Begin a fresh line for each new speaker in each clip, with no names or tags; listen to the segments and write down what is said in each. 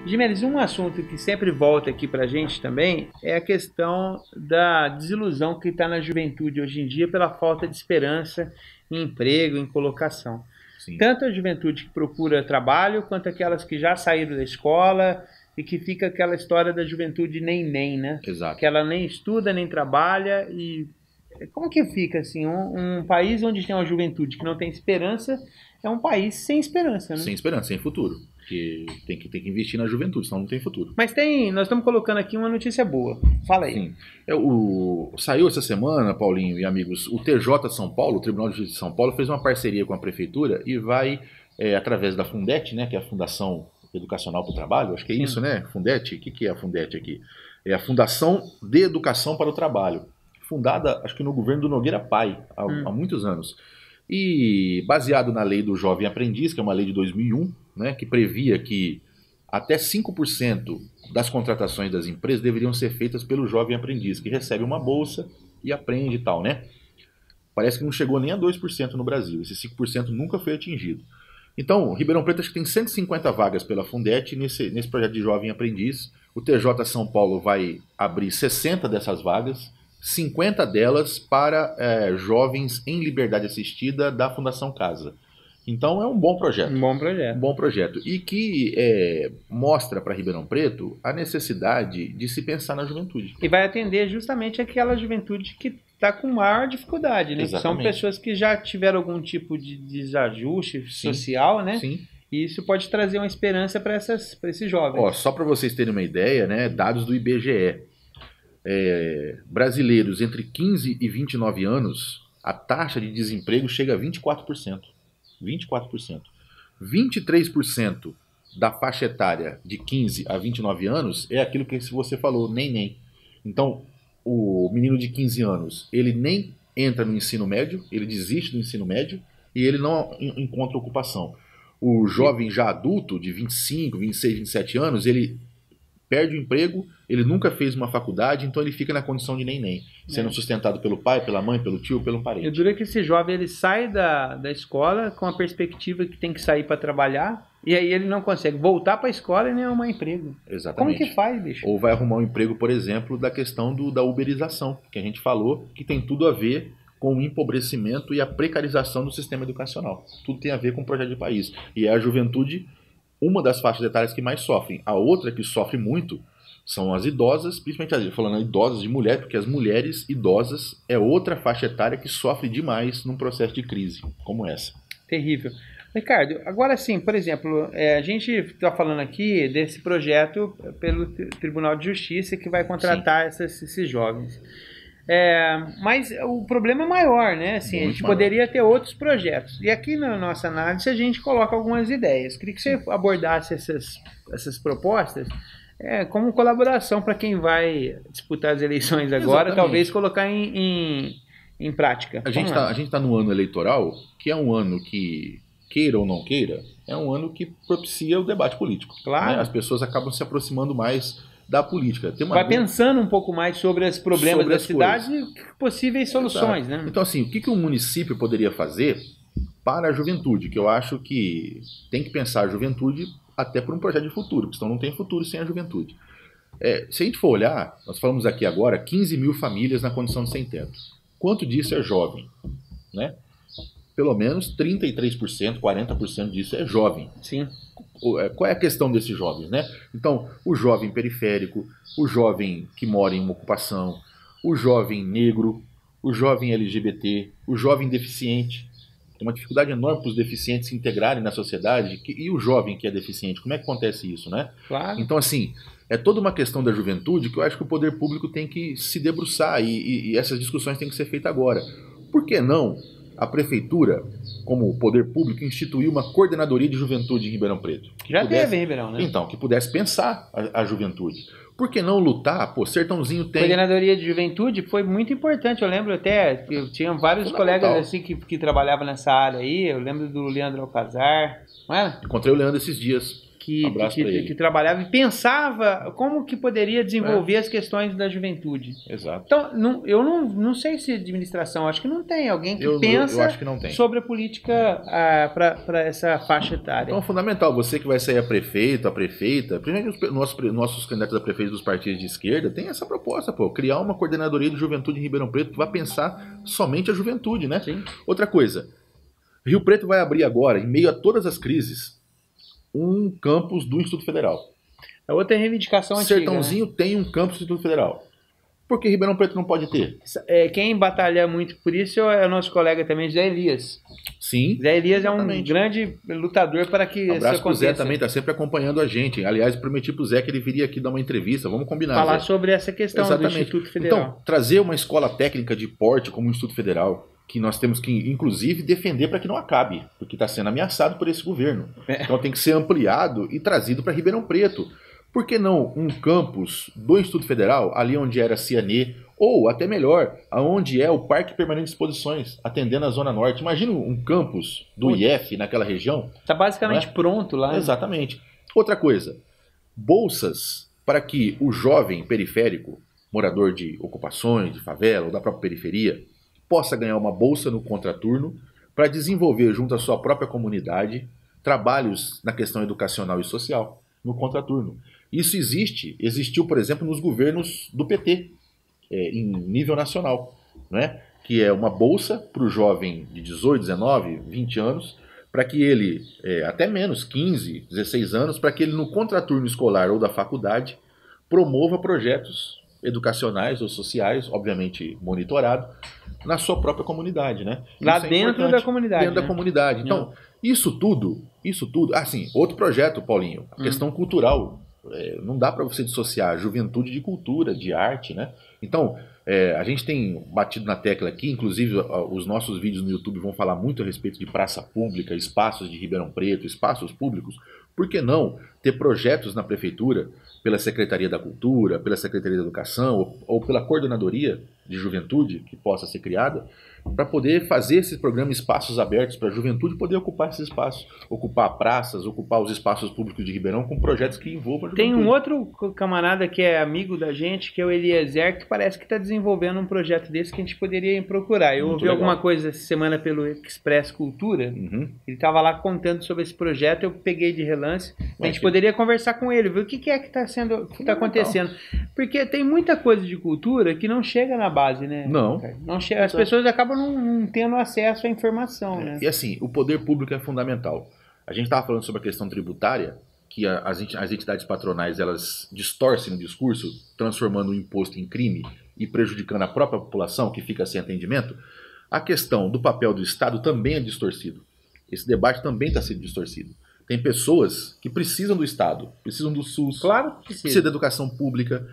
Gimenez, um assunto que sempre volta aqui pra gente também é a questão da desilusão que está na juventude hoje em dia pela falta de esperança em emprego, em colocação.
Sim.
Tanto a juventude que procura trabalho, quanto aquelas que já saíram da escola e que fica aquela história da juventude nem, né?
Exato.
Que ela nem estuda, nem trabalha e... Como que fica assim? Um país onde tem uma juventude que não tem esperança é um país sem esperança, né?
Sem esperança, sem futuro. Porque tem que investir na juventude, senão não tem futuro.
Mas nós estamos colocando aqui uma notícia boa. Fala aí.
Sim. Saiu essa semana, Paulinho e amigos, o TJ São Paulo, o Tribunal de Justiça de São Paulo, fez uma parceria com a Prefeitura e vai, através da Fundete, né, que é a Fundação Educacional para o Trabalho, acho que é
Sim.
isso, né? Fundete? O que é a Fundete aqui? É a Fundação de Educação para o Trabalho, fundada, acho que no governo do Nogueira Pai, há muitos anos. E baseado na lei do Jovem Aprendiz, que é uma lei de 2001, né, que previa que até 5% das contratações das empresas deveriam ser feitas pelo jovem aprendiz, que recebe uma bolsa e aprende e tal, né? Parece que não chegou nem a 2% no Brasil, esse 5% nunca foi atingido. Então, Ribeirão Preto acho que tem 150 vagas pela Fundete nesse projeto de jovem aprendiz. O TJ São Paulo vai abrir 60 dessas vagas, 50 delas para jovens em liberdade assistida da Fundação Casa. Então é um bom projeto.
Um bom projeto.
Um bom projeto. E que mostra para Ribeirão Preto a necessidade de se pensar na juventude.
E vai atender justamente aquela juventude que está com maior dificuldade, né?
Exatamente.
São pessoas que já tiveram algum tipo de desajuste social, né?
Sim.
E isso pode trazer uma esperança para esses jovens.
Ó, só para vocês terem uma ideia, né? Dados do IBGE. Brasileiros entre 15 e 29 anos, a taxa de desemprego chega a 24%. 24%. 23% da faixa etária de 15 a 29 anos é aquilo que você falou, nem. Então, o menino de 15 anos, ele nem entra no ensino médio, ele desiste do ensino médio e ele não encontra ocupação. O jovem já adulto, de 25, 26, 27 anos, ele perde o emprego, ele nunca fez uma faculdade, então ele fica na condição de nem, sendo sustentado pelo pai, pela mãe, pelo tio, pelo parente.
Eu diria que esse jovem ele sai da escola com a perspectiva que tem que sair para trabalhar, e aí ele não consegue voltar para a escola e nem arrumar emprego.
Exatamente.
Como que faz, bicho?
Ou vai arrumar um emprego, por exemplo, da questão da uberização, que a gente falou, que tem tudo a ver com o empobrecimento e a precarização do sistema educacional. Tudo tem a ver com o projeto de país. E é a juventude uma das faixas etárias que mais sofrem. A outra que sofre muito são as idosas, principalmente falando idosas de mulher, porque as mulheres idosas é outra faixa etária que sofre demais num processo de crise como essa.
Terrível. Ricardo, agora sim, por exemplo, a gente está falando aqui desse projeto pelo Tribunal de Justiça que vai contratar esses jovens. Mas o problema é maior, né? Assim, a gente poderia ter outros projetos. E aqui na nossa análise a gente coloca algumas ideias. Queria que você abordasse essas propostas como colaboração para quem vai disputar as eleições agora,
Exatamente.
talvez colocar em prática.
A gente tá no ano eleitoral, que é um ano que, queira ou não queira, é um ano que propicia o debate político.
Claro.
Né? As pessoas acabam se aproximando mais da política.
Vai pensando um pouco mais sobre os problemas da cidade e possíveis soluções, né?
Então, assim, o que o município poderia fazer para a juventude? Que eu acho que tem que pensar a juventude até por um projeto de futuro, porque senão não tem futuro sem a juventude. Se a gente for olhar, nós falamos aqui agora 15 mil famílias na condição de sem teto. Quanto disso é jovem? Né? Pelo menos 33%, 40% disso é jovem.
Sim.
Qual é a questão desses jovens, né? Então, o jovem periférico, o jovem que mora em uma ocupação, o jovem negro, o jovem LGBT, o jovem deficiente. Tem uma dificuldade enorme para os deficientes se integrarem na sociedade. E o jovem que é deficiente, como é que acontece isso, né?
Claro.
Então, assim, é toda uma questão da juventude que eu acho que o poder público tem que se debruçar e essas discussões têm que ser feitas agora. Por que não a prefeitura, como poder público, instituiu uma coordenadoria de juventude em Ribeirão Preto?
Já teve em Ribeirão, né?
Então, que pudesse pensar a juventude. Por que não lutar? Pô, Sertãozinho tem...
Coordenadoria de juventude foi muito importante. Eu lembro até que eu tinha vários colegas assim que trabalhavam nessa área aí. Eu lembro do Leandro Alcazar, não é?
Encontrei o Leandro esses dias.
que trabalhava e pensava como que poderia desenvolver as questões da juventude.
Exato.
Então, eu não sei se administração, acho que não tem alguém que pensa
eu acho que não tem.
sobre a política para essa faixa etária.
Então é fundamental, você que vai sair a prefeito, a prefeita, principalmente os nossos candidatos a prefeito dos partidos de esquerda, tem essa proposta, criar uma coordenadoria de juventude em Ribeirão Preto que vai pensar somente a juventude, né?
Sim.
Outra coisa, Rio Preto vai abrir agora, em meio a todas as crises, um campus do Instituto Federal.
É outra reivindicação antiga.
Sertãozinho, né? Tem um campus do Instituto Federal. Por que Ribeirão Preto não pode ter?
Quem batalha muito por isso é o nosso colega também, Zé Elias.
Sim.
Zé Elias exatamente. É um grande lutador para que isso aconteça.
O Zé também está sempre acompanhando a gente. Aliás, prometi para o Zé que ele viria aqui dar uma entrevista. Vamos combinar.
Falar
Zé.
sobre essa questão do Instituto Federal.
Então, trazer uma escola técnica de porte como o Instituto Federal, que nós temos que, inclusive, defender para que não acabe, porque está sendo ameaçado por esse governo. Então tem que ser ampliado e trazido para Ribeirão Preto. Por que não um campus do Instituto Federal, ali onde era a Cianê, ou até melhor, aonde é o Parque Permanente de Exposições, atendendo a Zona Norte. Imagina um campus do IF naquela região.
Está basicamente pronto lá.
Exatamente. Outra coisa, bolsas para que o jovem periférico, morador de ocupações, de favela ou da própria periferia, possa ganhar uma bolsa no contraturno para desenvolver junto à sua própria comunidade trabalhos na questão educacional e social no contraturno. Isso existiu, por exemplo, nos governos do PT, em nível nacional, né? Que é uma bolsa para o jovem de 18, 19, 20 anos, para que ele, até menos, 15, 16 anos, para que ele no contraturno escolar ou da faculdade promova projetos educacionais ou sociais, obviamente monitorado, na sua própria comunidade, né?
Lá dentro da comunidade.
Dentro da comunidade. Então, isso tudo, assim, outro projeto, Paulinho, a questão cultural. Não dá para você dissociar juventude de cultura, de arte, né? Então, a gente tem batido na tecla aqui, inclusive os nossos vídeos no YouTube vão falar muito a respeito de praça pública, espaços de Ribeirão Preto, espaços públicos. Por que não ter projetos na prefeitura, pela Secretaria da Cultura, pela Secretaria da Educação ou pela Coordenadoria de Juventude que possa ser criada, para poder fazer esse programa Espaços Abertos para a juventude poder ocupar esses espaços, ocupar praças, ocupar os espaços públicos de Ribeirão com projetos que envolvam a juventude.
Tem um outro camarada que é amigo da gente, que é o Eliezer, que parece que está desenvolvendo um projeto desse que a gente poderia procurar. Eu ouvi alguma coisa essa semana pelo Express Cultura, ele estava lá contando sobre esse projeto, eu peguei de relance, a gente poderia conversar com ele, ver o que é que está acontecendo. Porque tem muita coisa de cultura que não chega na base, né? Não chega, as pessoas acabam não tendo acesso à informação, né?
E assim, o poder público é fundamental. A gente estava falando sobre a questão tributária, que as entidades patronais elas distorcem o discurso, transformando o imposto em crime e prejudicando a própria população que fica sem atendimento. A questão do papel do Estado também é distorcido. Esse debate também está sendo distorcido. Tem pessoas que precisam do Estado, precisam do SUS,
claro que
precisam da educação pública,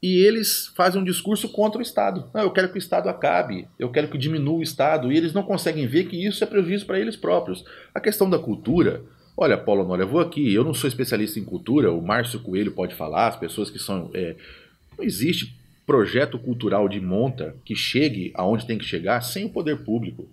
e eles fazem um discurso contra o Estado. Não, eu quero que o Estado acabe, eu quero que diminua o Estado, e eles não conseguem ver que isso é prejuízo para eles próprios. A questão da cultura, olha, Paulo Honório, eu vou aqui, eu não sou especialista em cultura, o Márcio Coelho pode falar, as pessoas que são... não existe projeto cultural de monta que chegue aonde tem que chegar sem o poder público.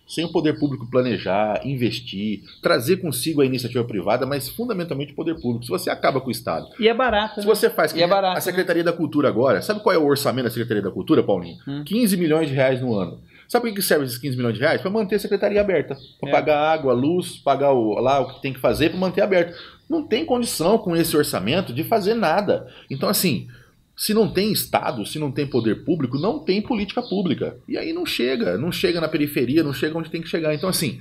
Sem o poder público planejar, investir, trazer consigo a iniciativa privada, mas fundamentalmente o poder público. Se você acaba com o Estado...
E é barato,
Se você faz que a Secretaria da Cultura agora... Sabe qual é o orçamento da Secretaria da Cultura, Paulinho? 15 milhões de reais no ano. Sabe por que serve esses 15 milhões de reais? Para manter a Secretaria aberta. Para pagar água, luz, pagar o que tem que fazer para manter aberto. Não tem condição com esse orçamento de fazer nada. Então, assim... Se não tem Estado, se não tem poder público, não tem política pública. E aí não chega na periferia, não chega onde tem que chegar. Então, assim,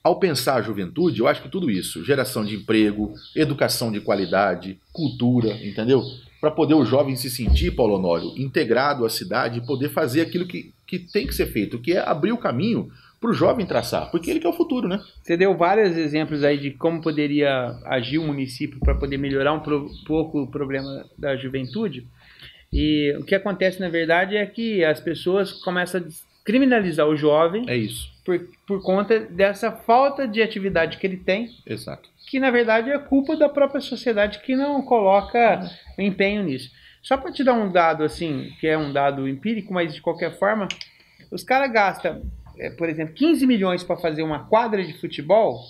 ao pensar a juventude, eu acho que tudo isso, geração de emprego, educação de qualidade, cultura, entendeu? Para poder o jovem se sentir, Paulo Honório, integrado à cidade e poder fazer aquilo que tem que ser feito, que é abrir o caminho para o jovem traçar, porque ele que é o futuro, né?
Você deu vários exemplos aí de como poderia agir o município para poder melhorar pouco o problema da juventude. E o que acontece, na verdade, é que as pessoas começam a criminalizar o jovem.
É isso.
Por conta dessa falta de atividade que ele tem.
Exato.
Que, na verdade, é culpa da própria sociedade que não coloca empenho nisso. Só para te dar um dado, assim, que é um dado empírico, mas de qualquer forma, os caras gastam, por exemplo, 15 milhões para fazer uma quadra de futebol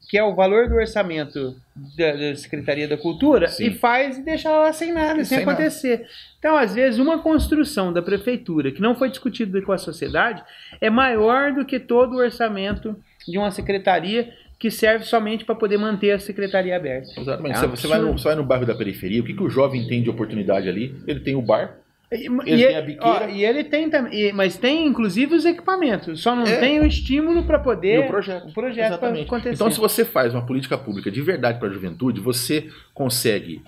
que é o valor do orçamento da Secretaria da Cultura,
Sim.
e faz e deixa ela lá sem nada, sem acontecer. Então, às vezes, uma construção da prefeitura que não foi discutida com a sociedade é maior do que todo o orçamento de uma secretaria que serve somente para poder manter a secretaria aberta.
Exatamente. Você vai no bairro da periferia, o que o jovem tem de oportunidade ali? Ele tem o bar, ele tem a biqueira.
E ele tem também, mas tem inclusive os equipamentos, só não tem o estímulo para poder...
E o projeto
para acontecer.
Então, se você faz uma política pública de verdade para a juventude, você consegue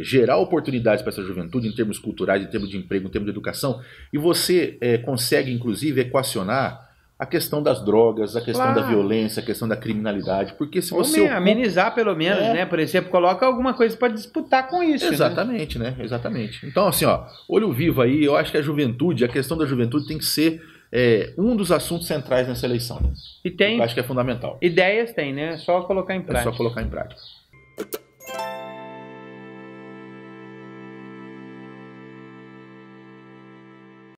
gerar oportunidades para essa juventude em termos culturais, em termos de emprego, em termos de educação, e você consegue, inclusive, equacionar a questão das drogas, a questão da violência, a questão da criminalidade, porque se você...
amenizar pelo menos, né? Por exemplo, coloca alguma coisa para disputar com isso.
Exatamente, né? Exatamente. Então, assim, ó, olho vivo aí, eu acho que a questão da juventude tem que ser um dos assuntos centrais nessa eleição.
E tem...
Eu acho que é fundamental.
Ideias tem, né? É só colocar em prática.
É só colocar em prática.